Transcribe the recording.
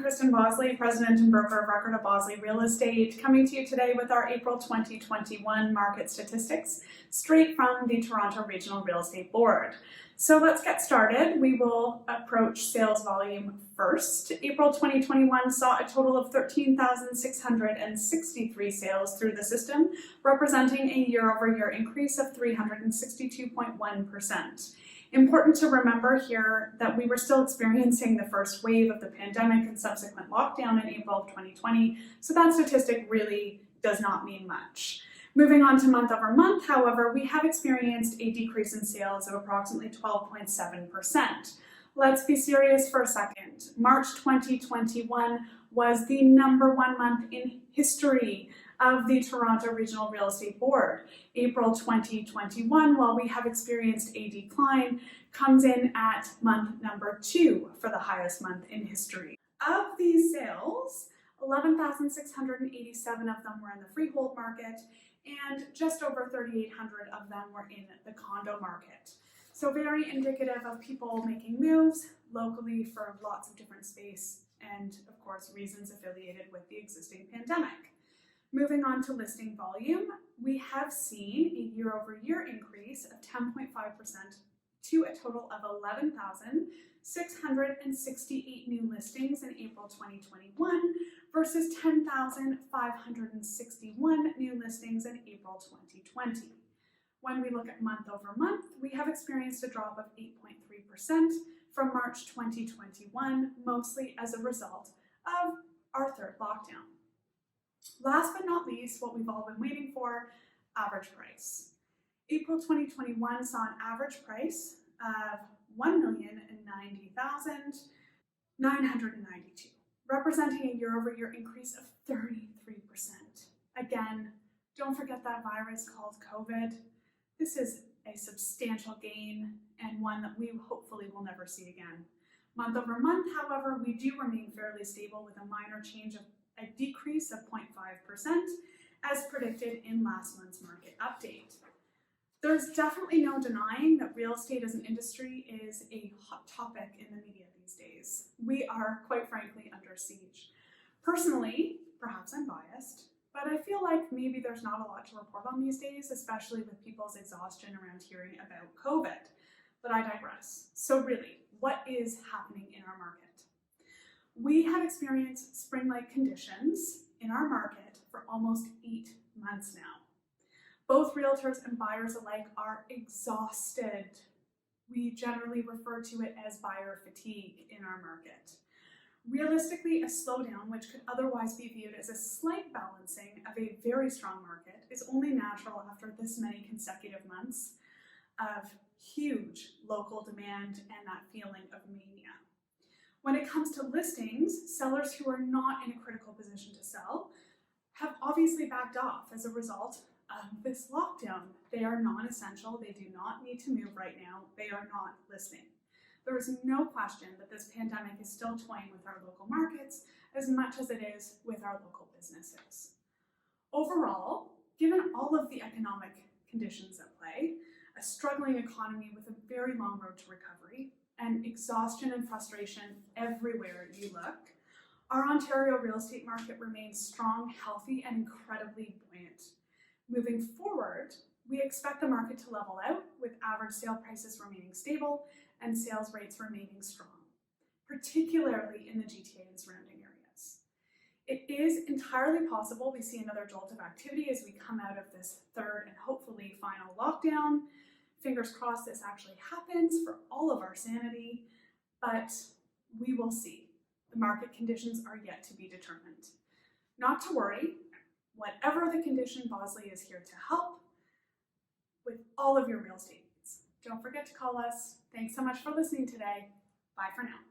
Kristen Bosley, President and Broker of Record of Bosley Real Estate, coming to you today with our April 2021 market statistics, straight from the Toronto Regional Real Estate Board. So let's get started. We will approach sales volume first. April 2021 saw a total of 13,663 sales through the system, representing a year-over-year increase of 362.1%. Important to remember here that we were still experiencing the first wave of the pandemic and subsequent lockdown in April of 2020, so that statistic really does not mean much. Moving on to month over month, however, we have experienced a decrease in sales of approximately 12.7%. Let's be serious for a second. March 2021 was the #1 month in history of the Toronto Regional Real Estate Board. April 2021, while we have experienced a decline, comes in at month number 2 for the highest month in history. Of these sales, 11,687 of them were in the Freehold Market, and just over 3,800 of them were in the condo market. So very indicative of people making moves locally for lots of different space and, of course, reasons affiliated with the existing pandemic. Moving on to listing volume, we have seen a year-over-year increase of 10.5% to a total of 11,668 new listings in April 2021 versus 10,561 new listings in April 2020. When we look at month over month, we have experienced a drop of 8.3% from March 2021, mostly as a result of our third lockdown. Last but not least, what we've all been waiting for, average price. April 2021 saw an average price of $1,090,992, representing a year-over-year increase of 33%. Again, don't forget that virus called COVID. This is a substantial gain and one that we hopefully will never see again. Month over month, however, we do remain fairly stable with a minor change of a decrease of 0.5% as predicted in last month's market update. There's definitely no denying that real estate as an industry is a hot topic in the media these days. We are, quite frankly, under siege. Personally, perhaps I'm biased, but I feel like maybe there's not a lot to report on these days, especially with people's exhaustion around hearing about COVID. But I digress. So really, what is happening in our market? We have experienced spring-like conditions in our market for almost 8 months now. Both realtors and buyers alike are exhausted. We generally refer to it as buyer fatigue in our market. Realistically, a slowdown, which could otherwise be viewed as a slight balancing of a very strong market, is only natural after this many consecutive months of huge local demand and that feeling of mania. When it comes to listings, sellers who are not in a critical position to sell have obviously backed off as a result of this lockdown. They are non-essential, they do not need to move right now, they are not listing. There is no question that this pandemic is still toying with our local markets as much as it is with our local businesses. Overall, given all of the economic conditions at play, a struggling economy with a very long road to recovery, and exhaustion and frustration everywhere you look, our Ontario real estate market remains strong, healthy, and incredibly buoyant. Moving forward, we expect the market to level out with average sale prices remaining stable and sales rates remaining strong, particularly in the GTA and surrounding areas. It is entirely possible we see another jolt of activity as we come out of this third and hopefully final lockdown. Fingers crossed this actually happens for all of our sanity, but we will see. The market conditions are yet to be determined. Not to worry, whatever the condition, Bosley is here to help with all of your real estate needs. Don't forget to call us. Thanks so much for listening today. Bye for now.